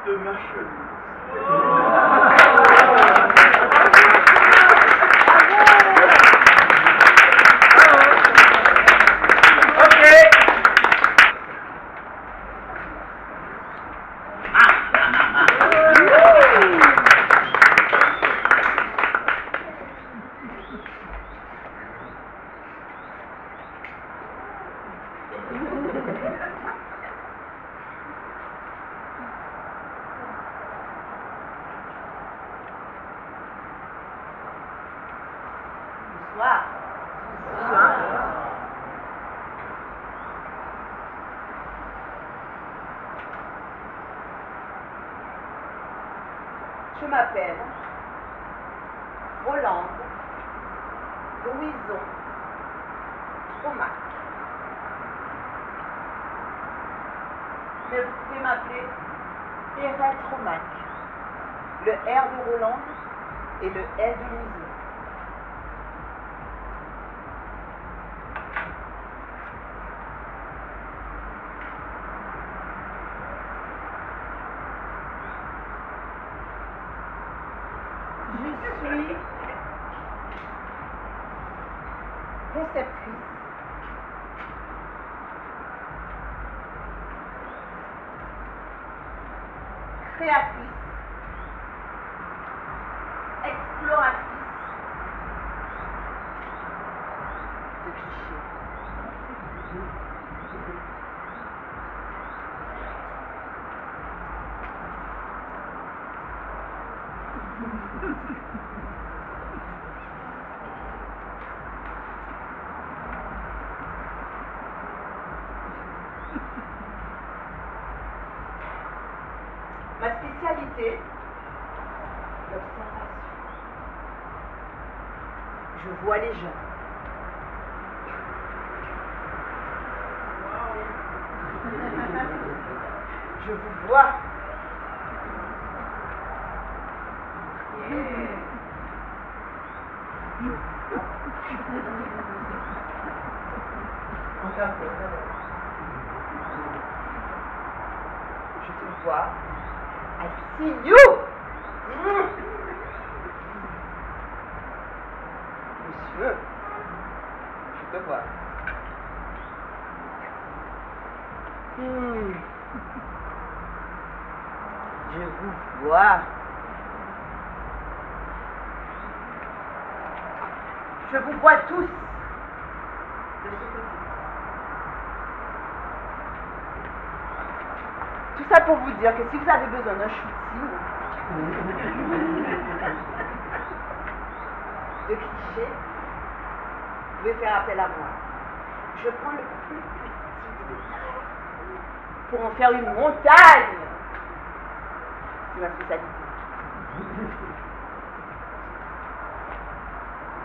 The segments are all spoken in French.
de ma chemise. Bonsoir. Je m'appelle Rolande Louison Tromac. Mais vous pouvez m'appeler Erel Tromac. Le R de Rolande et le L de Louison. Je suis conceptrice, créatrice, exploratrice de clichés. Ma spécialité, l'observation. Je vois les gens. Je vous vois. Je te vois. I see you. Monsieur, je te vois. Je vous vois. Je vous vois tous de ce côté. Tout ça pour vous dire que si vous avez besoin d'un shooting de clichés, vous pouvez faire appel à moi. Je prends le plus petit détail pour en faire une montagne. C'est ma spécialité.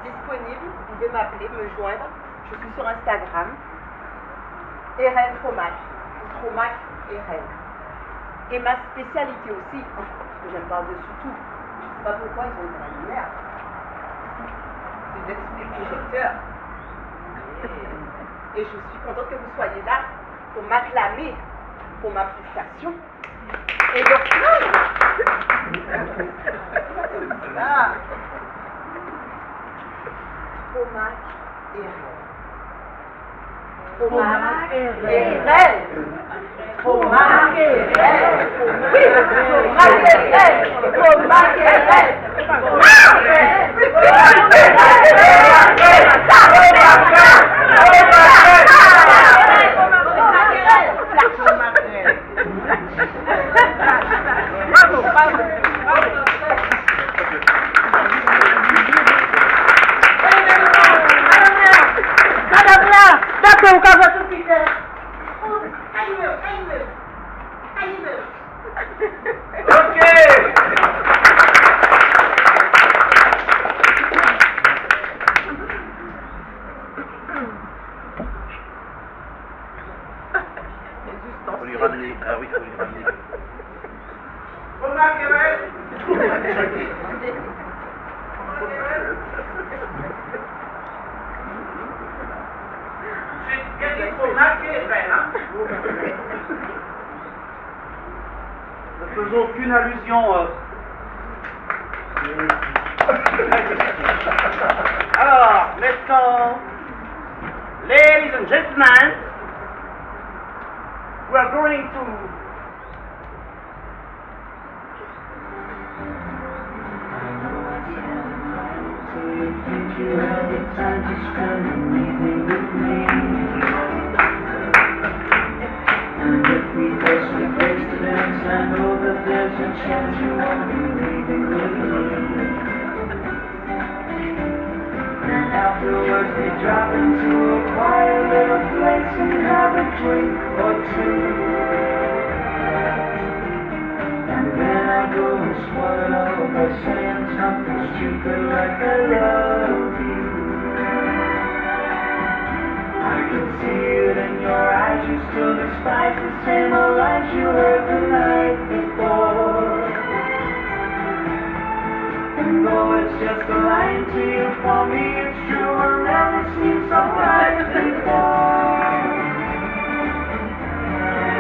Disponible, vous pouvez m'appeler, me joindre. Je suis sur Instagram. Erel Tromac. Tromac Erel. Et ma spécialité aussi, parce que j'aime par-dessus tout, je ne sais pas pourquoi ils ont mis la lumière, c'est d'être des projecteurs. Et je suis contente que vous soyez là pour m'acclamer pour ma prestation. Et donc, ça, Tromac Erel. Tromac Erel. Tromac Erel. Oui, Tromac Erel. Tromac Erel. Bravo, bravo, bravo. D'accord, quand vous tout petit. Ok. Faut lui ramener. Ah oui, faut lui ramener. Tromac Erel. J'ai dit Tromac Erel, hein. Ne faisons aucune allusion. Alors, maintenant, ladies and gentlemen, we are going to you have the time to spend anything with me. And if we go some place to dance, I know that there's a chance you won't be leaving with me. And afterwards we drop into a quiet little place and have a drink or two. And then I go and spoil it all by saying something stupid like I love you. I can see it in your eyes, you still despise the same old lies you heard the night before. And though it's just a line to you, for me it's true, will never seem so right before.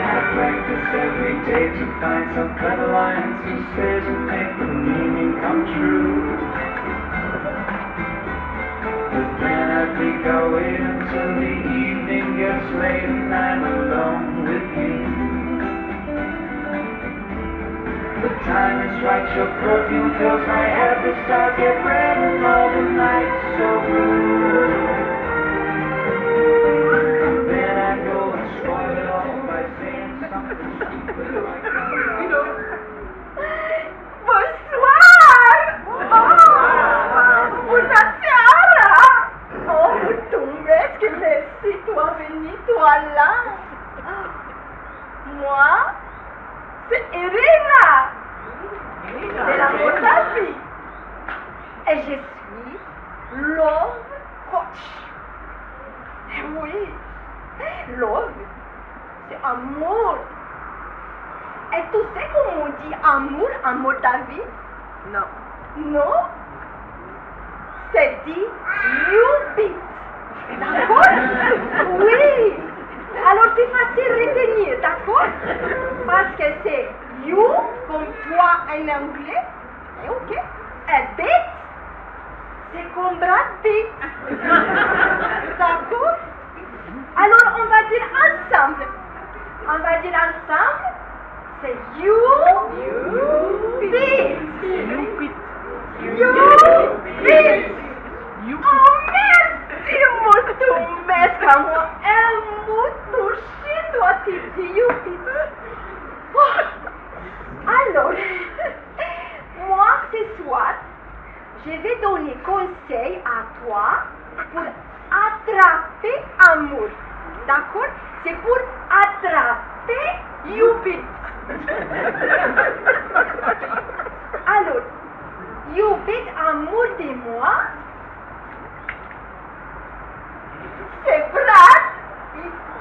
I practice every day to find some clever lines to say to make the meaning come true. But then I think I'll wait until the evening gets late and I'm alone with you. The time is right, your perfume fills my head, the stars get red and all the nights so blue. And then I go and spoil it all by saying something stupid like Bonsoir! Bună seara! Oh, mulțumesc, merci, toi venu, toi là. Moi, c'est Irina, de la Moldavie. Et je suis Love Coach. Oui, Love, c'est amour. Et tu sais comment on dit amour en Moldavie? Non. Non? C'est dit Ljubit. D'accord? Oui. Alors c'est facile à retenir, d'accord? Parce que c'est you comme toi en anglais. Et ok. Et bit, c'est comme Brad Pitt. D'accord? Alors on va dire ensemble. On va dire ensemble. C'est you beat. Oh, merci, mulțumesc, am și toate iubiți. Alors, moi, ce soir, je vais donner conseil à toi pour attraper amour. D'accord? C'est pour attraper iubiți. Alors, iubit amour de moi, c'est Brad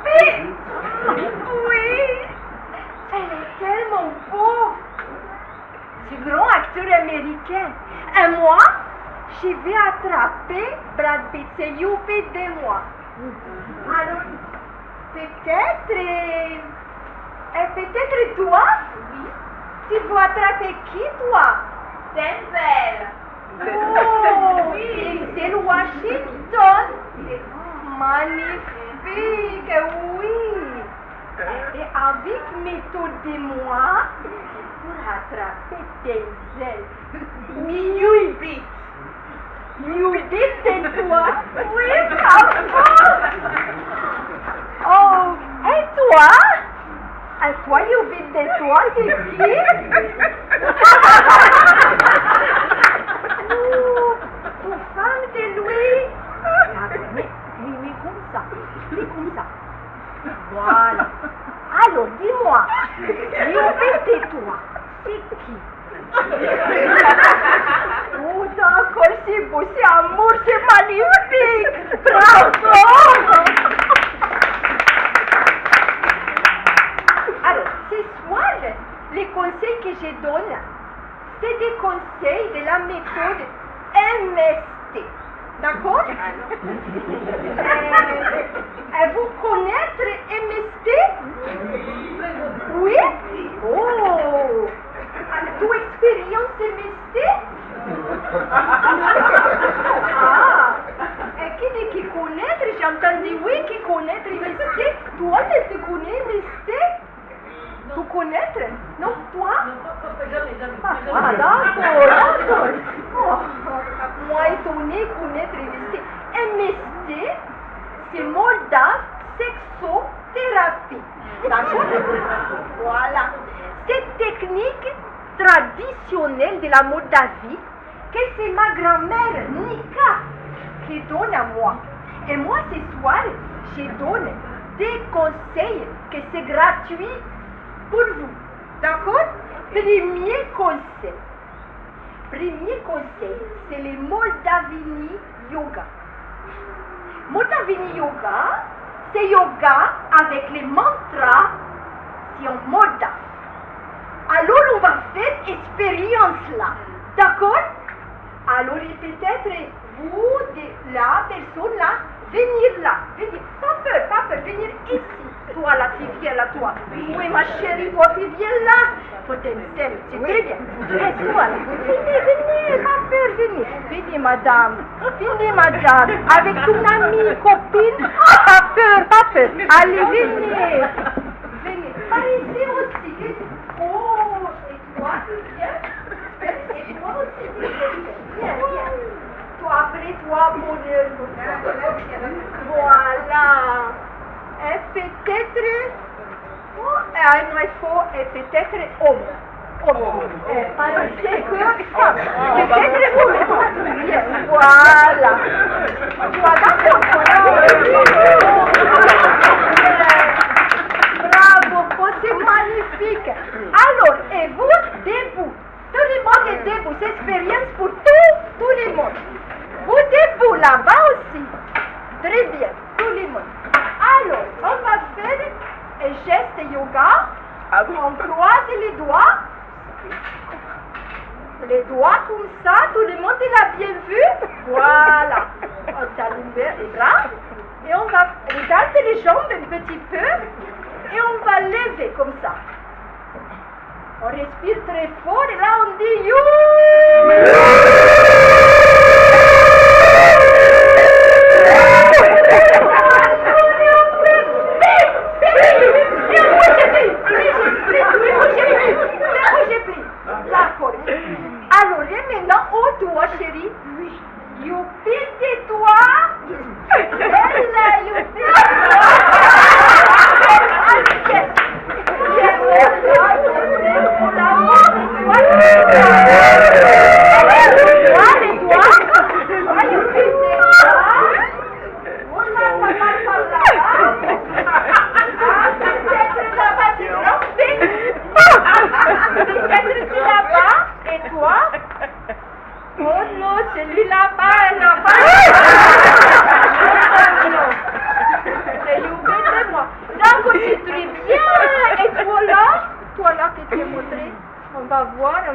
Pitt. Oui, elle est tellement beau. C'est un grand acteur américain. Et moi, je vais attraper Brad Pitt, c'est iubit de moi. Alors, peut-être toi, tu vas attraper qui toi? Denzel. Oh, Denzel Washington. Magnifique, oui. Et avec méthode de moi, pour attraper Denzel. Yubit. Yubit de toi? Oui, bravo. Oh, et toi? Et toi, Yubit de toi, c'est qui? Une femme de lui. Mais comme ça. Mais comme ça. Voilà. Alors, dis-moi, Yubit de toi, c'est qui? Oh, d'accord, c'est beau, c'est amour, c'est magnifique. Bravo. Alors, ce soir, les conseils que je donne, c'est des conseils de la méthode MST. D'accord? Vous connaissez MST? Oui? Oh! connaître? Non, toi? Jamais. Ah, d'accord. Oh, moi, étonnée connaître MST. MST, c'est Moldave Sexothérapie. D'accord? Voilà. Cette technique traditionnelle de la Moldavie, que c'est ma grand-mère Nika qui donne à moi. Et moi, ce soir, je donne des conseils que c'est gratuit pour vous. D'accord? Premier conseil, c'est le Moldavini Yoga. Moldavini Yoga, c'est yoga avec les mantras, c'est en moldave. Alors, on va faire expérience là. D'accord? Alors, peut-être vous, la personne là, venir là. Pas peur, venir ici. Toi là, tu viens là, toi. Oui, ma chérie, toi, tu viens là. Potentiel, c'est très bien. Toi là. Venez, pas peur, venez, madame. Venez, madame. Avec ton amie, copine. Pas peur. Allez, venez. Par ici aussi. Oh, et toi, tu viens? Et toi aussi, tu viens. Viens. Toi, après toi, bonheur. Voilà. Et peut-être... non, il faut peut-être homme. Parce que femme. Peut-être homme. Bien, voilà. Tu as d'accord? Bravo, c'est magnifique. Alors, et vous, debout. Tout le monde est debout. C'est expérience pour tout le monde. Vous debout là-bas aussi. Très bien, tout le monde. Alors, on va faire un geste yoga. On croise les doigts. Les doigts comme ça, tout le monde l'a bien vu. Voilà. On t'allume les bras. Et on va regarder les jambes un petit peu. Et on va lever comme ça. On respire très fort et là on dit you. D'accord. Alors, et maintenant, au doigt, chérie. Youpi, tais-toi. Elle, youpi. On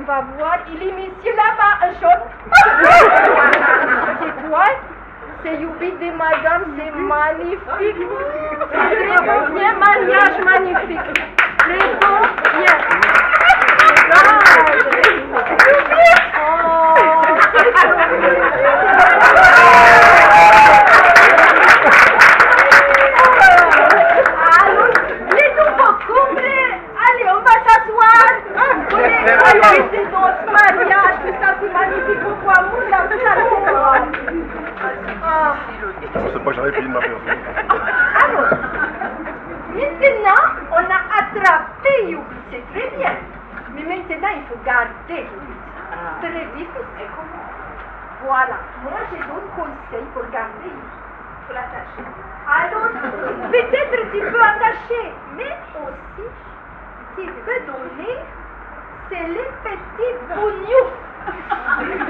va voir, il est monsieur là-bas, un jaune. C'est toi, c'est Youpi de madame, c'est magnifique. C'est très bon, bien, mariage magnifique. Très bon, bien. Oh, c'est alors, les nouveaux couples, allez, on va s'asseoir. C'est dans ce mariage, tout ça c'est magnifique, pourquoi moi dans le salon. Je sais pas, j'avais payé de ma personne. Alors, maintenant on a attrapé Youpi, c'est très bien. Mais maintenant il faut garder Youpi. Très difficile. Voilà, moi je donne conseil pour garder Youpi. Pour l'attacher. Alors, peut-être tu peux attacher, mais aussi tu peux donner. C'est les petits bougnoufs.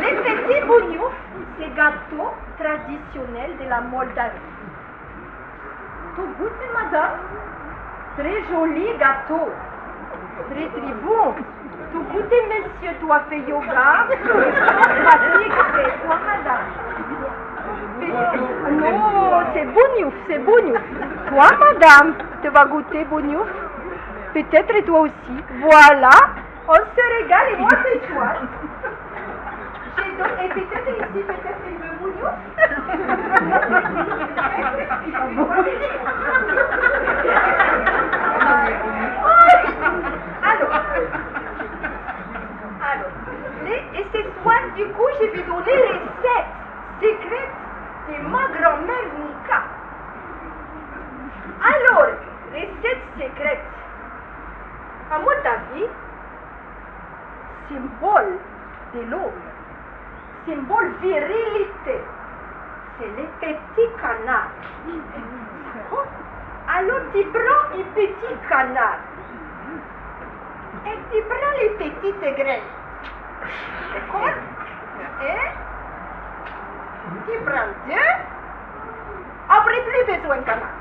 Les petits bougnoufs, c'est gâteau traditionnel de la Moldavie. Tu goûtes, madame? Très joli gâteau. Très très bon. Tu goûtes, monsieur, tu as fait yoga. Pratique, c'est toi, madame. Non, c'est bougnouf. Toi, madame, tu vas goûter bougnouf? Peut-être toi aussi. Voilà. On se régale et moi ce soir. Et peut-être ici, peut-être le bougnouf. je vais donner les recettes secrètes de ma grand-mère Nika. Alors, recette secrète. À mon avis, symbole de l'homme, symbole virilité, c'est le petit canard. D'accord? Alors tu prends un petit canard et tu prends les petites graines. D'accord? Et tu prends deux. Après, plus besoin de canard.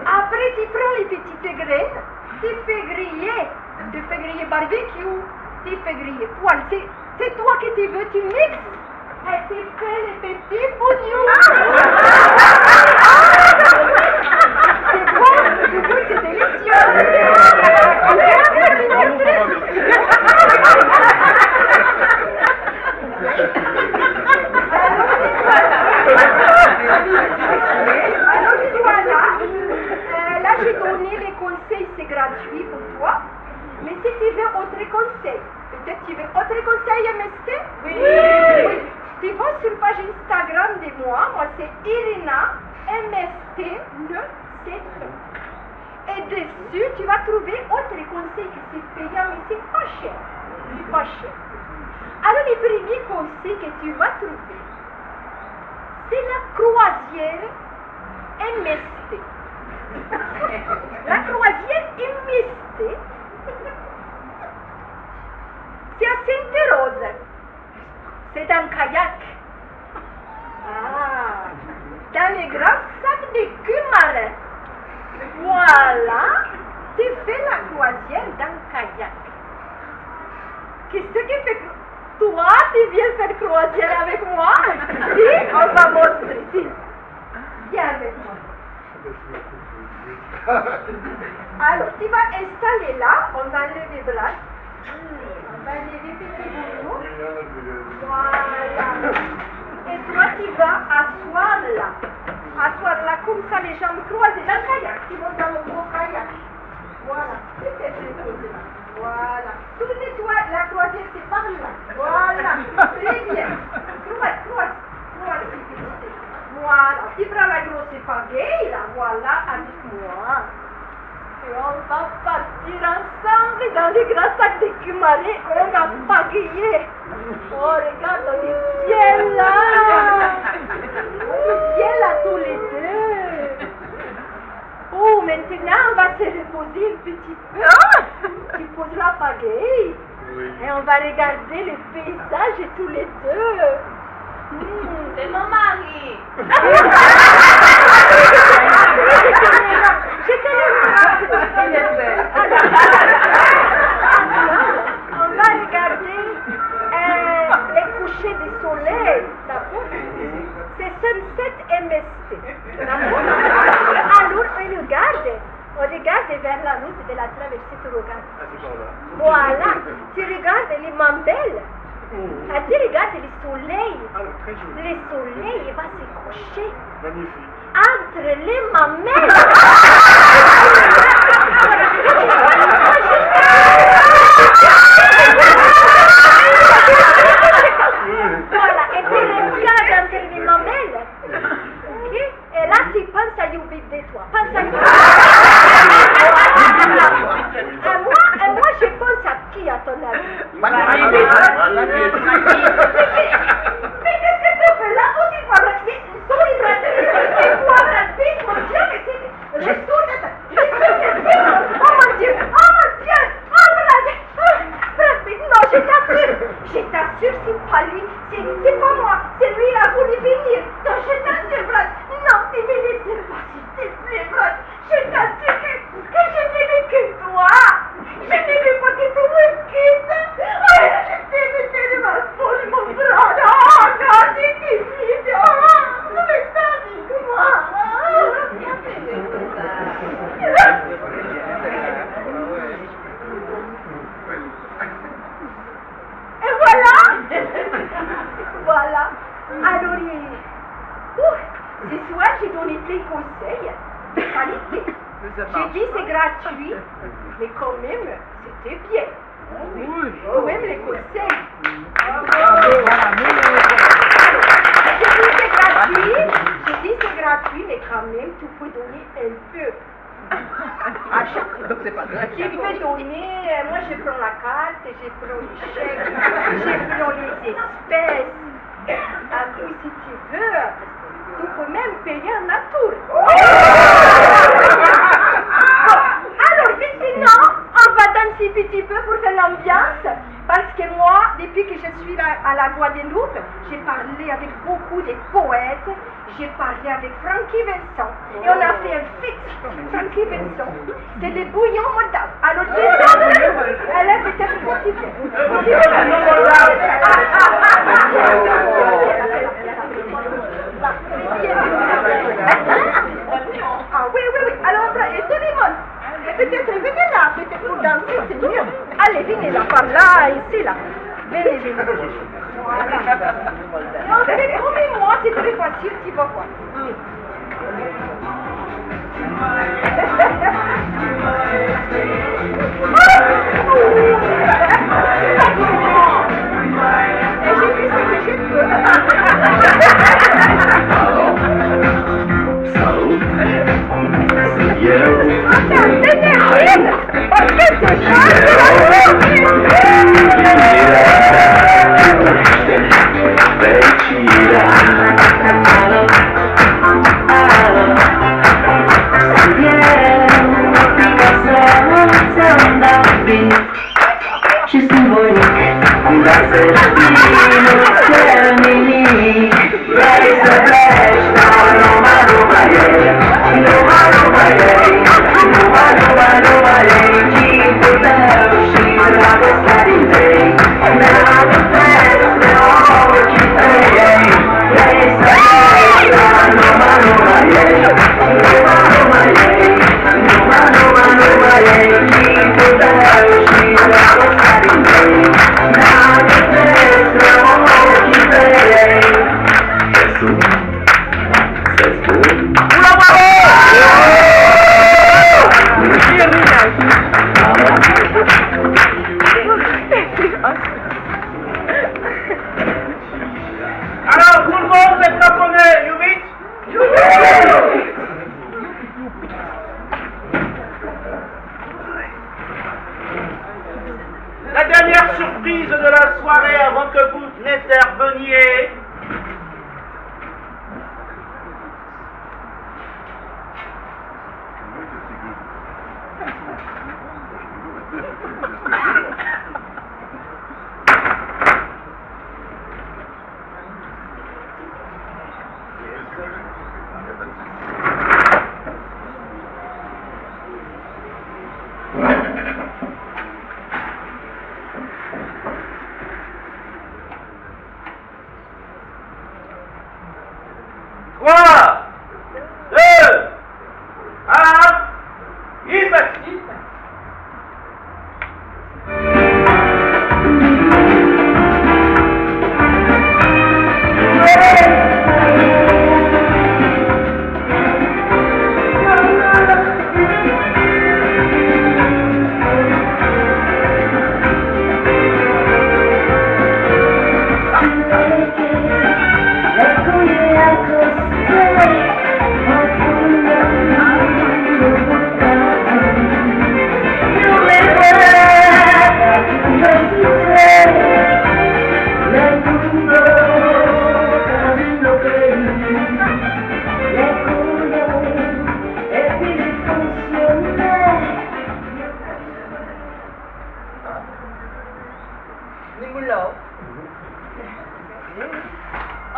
Après, tu prends les petites graines, tu fais griller barbecue, tu fais griller poêle. C'est toi que tu veux, tu mixes et tu fais les petits oignons. C'est bon, c'est délicieux. Alors voilà, là j'ai donné les conseils, c'est gratuit pour toi. Mais si tu veux autre conseil, peut-être tu veux autre conseil, MST? Oui. Tu vas sur la page Instagram de moi c'est Irina MST 979. Et dessus, tu vas trouver autre conseil que c'est payant, mais c'est pas cher. C'est pas cher. Alors le premier conseil que tu vas trouver, c'est la croisière MST. La croisière MST, c'est à Sainte-Rose. C'est un kayak. Ah, dans les grands sacs de cumarin. Voilà, tu fais la croisière dans le kayak. Qu'est-ce que fait toi, tu viens faire croisière avec moi? Si, on va montrer. Si. Viens avec moi. Alors, tu vas installer là, on va enlever les bras. On va enlever petit boulot. Voilà. Et toi, tu vas asseoir là. Asseoir là, comme ça, les jambes croisées dans le kayak. Tu montes dans le gros kayak. Voilà. Voilà. Tourne-toi, la croisière, c'est par là. Voilà. Très bien. Croise. Voilà. Tu prends la grosse pagaie, là. Voilà, avec moi. Et on va partir ensemble dans les grands sacs de cumaré. On va pagayer. Oh, regarde, on est bien là. On est bien là tous les deux. Oh, maintenant, on va se reposer un petit peu. Tu poses la pagaie. Et on va regarder les paysages tous les deux. C'est mon mari. On va regarder les couchers du soleil, d'accord? C'est Sunset MST, d'accord? Alors, on regarde vers la route de la traversée, tu regardes. Voilà, tu regardes les mambelles. Ah, tu regardes le soleil. Le soleil va se coucher. Magnifique. Entre les mamelles. Voilà, et tu regardes entre les mamelles. Ok? Et là, tu penses à Youbid de toi. Pense à Youbid. Et moi, je pense à qui, à ton avis? Mais qu'est-ce que tu fais là? Où tu vas rester? Je t'assure, c'est pas lui, c'est pas moi, c'est lui, il a voulu venir. Non, je t'assure, Brad. Non, ne me laissez pas, s'il te plaît, Brad. Je t'assure que je n'aimais que toi. Je n'aimais pas que tu me quittes. Oh, je t'aime tellement folle, mon Brad. Oh, non, c'est difficile. Oh, reste avec moi. Et voilà. Voilà. Alors, ce soir, j'ai donné plein de conseils de qualité. J'ai dit c'est gratuit, mais quand même, c'était bien. Vous aimez les conseils. Je dis c'est gratuit, mais quand même, tu peux donner un peu. À chaque... Donc c'est pas grave. Tu peux donner, moi je prends la carte, je prends les chèques, je prends les espèces. Après, si tu veux, tu peux même payer en nature. Bon, alors maintenant, on va danser un petit peu pour faire l'ambiance. Parce que moi, depuis que je suis à la Guadeloupe, j'ai parlé avec beaucoup de poètes, j'ai parlé avec Francky Vincent, et on a fait un fixe. Francky Vincent, c'est le bouillon moldave. Alors désolé, elle est peut-être motivée. Ah oui, oui, oui. Alors, et tout le monde. Peut-être venez là, peut-être pour danser, c'est mieux. Allez, venez là, par là, ici, là. Venez, venez. Voilà. Et on fait comme moi, c'est très facile, tu vas voir. Et j'ai fait ce que je peux. Je suis symbolique, dans cette ville, c'est unique. There is a flash, no matter keep the love, she's like a starting day. Now the best, now all what you pay. There is a flash, no matter keep the love, she's like a starting day. Now the best, now all what you pay. Alors, tout le monde, maintenant qu'on est Yubit. La dernière surprise de la soirée avant que vous n'interveniez.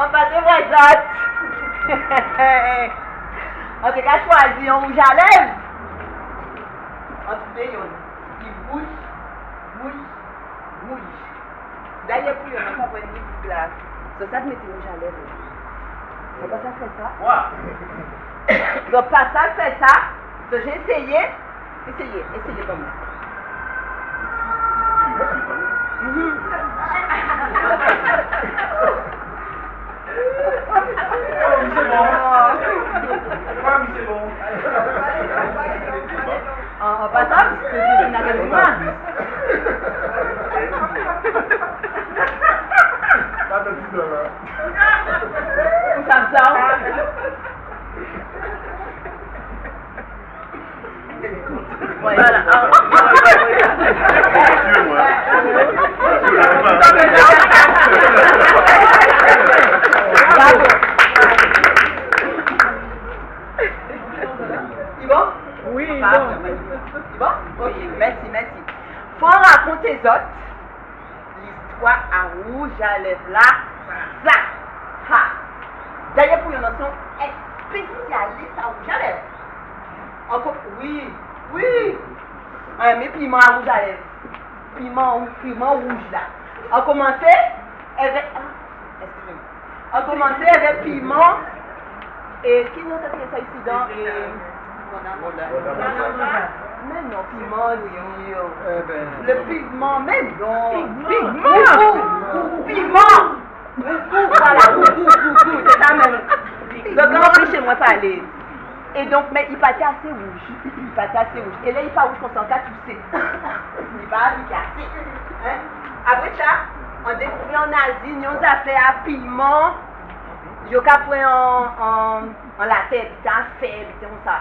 On va te voir ça. On te qu'à choisir un rouge à lèvres. On te fait il bouge, bouge. D'ailleurs, plus on n'a pas une petite glace. C'est ça que mettez rouge à lèvres. C'est pas ça fait ça? Ouais. Donc, pas ça fait ça. Donc, j'ai essayé. Essayez comme moi. C'est bon. En passant, c'est une agression. Faut raconter autres l'histoire à rouge à lèvres là, ça. Ha. D'ailleurs, pour une notion spécialiste à rouge à lèvres. Encore, oui. Mais piment à rouge à lèvres. Piment rouge là. On commençait avec. Excusez-moi. On commençait avec piment. Et qui nous a fait ça ici dans. Mais non, piment, le pigment, mais non. Pigment. Voilà, c'est ça même. Donc, on va chez moi parler. Et donc, mais il partait assez rouge. Et là, il pas rouge qu'on s'en casse tous. Il va assez. Hein? Après ça, on découvre en Asie, nous avons fait à piment. Il y a pris en la tête, il était en fer, il était comme ça.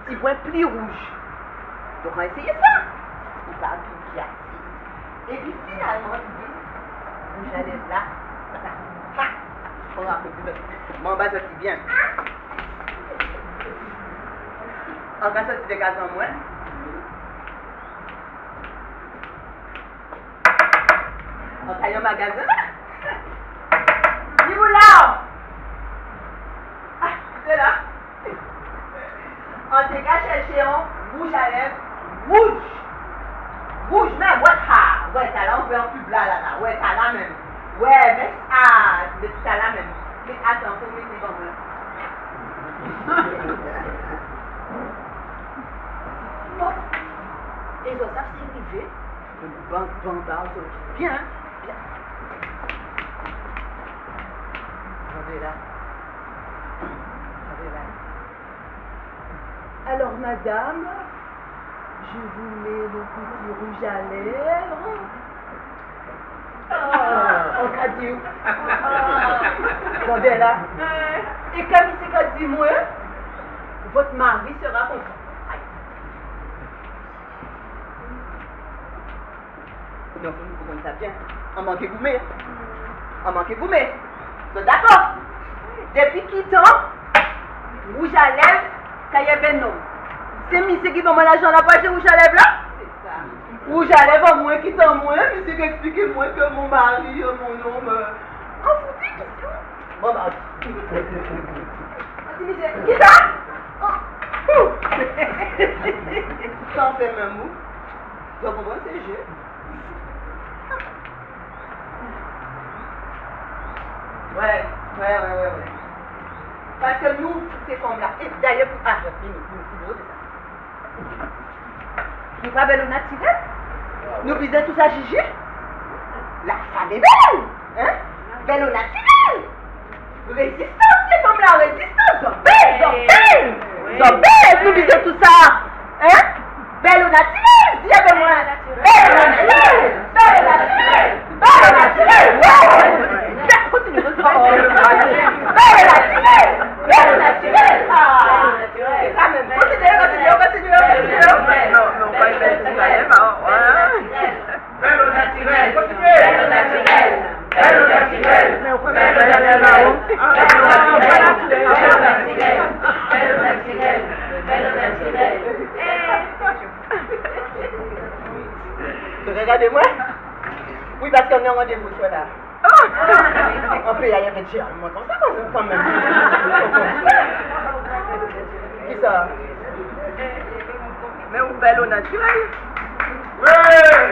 Il voit plus rouge. Donc on a essayé ça. Il va piquer assez. Et puis finalement, rouge à lèvres là. Ça. On va faire mon bas sorti bien. On va sortir des gaz en moins. On taille un magasin. Dis-vous là. C'est là. On te cache chercher un rouge à lèvres. Rouge même. Ouais, t'as là, on fait un pub là. Ouais, t'as là même. Ouais, mais t'as là même. Mais attends, faut mettre comme moi. Bon. Et ça, c'est arrivé. Bien. Regardez là. Alors, madame, je vous mets le petit rouge à lèvres. On a dit où? Regardez là. Et comme il s'est dit moi, votre mari sera content. Donc, vous comprenez ça bien. On manque gourmet. C'est d'accord. Depuis qui temps, rouge à lèvres, quand il y avait un homme. C'est monsieur qui va me l'argent là, pas de rouge à lèvres là? C'est ça. Rouge à lèvres, moi qui t'en moi, monsieur qui explique moi que mon mari, mon homme. En foutu, question. Bon, bah. Qui ça? Sans faire un mot. Vous comprenez, c'est jeu. Ouais. Parce que nous, ces femmes-là, et d'ailleurs, nous, c'est ça. Nous pas belle au naturel. Nous visons tout ça, Gigi. La femme est belle. Hein? Belle au naturel. Résistance, ces femmes-là, résistance. Sont belles. Nous visons tout ça. Hein? Belle au naturel. Dis avec moi. Belle au naturel. Ouais. Continue. C'est ça même. Continue. Non, pas une belle naturelle. Belle au naturel. Mais on peut mettre belle là-haut. Regardez-moi. Oui, parce qu'on est en rendez-vous, soit là. On peut y aller avec Gérard, moi comme ça, quand même. Qui ça? Mais on belle au naturel. Ouais!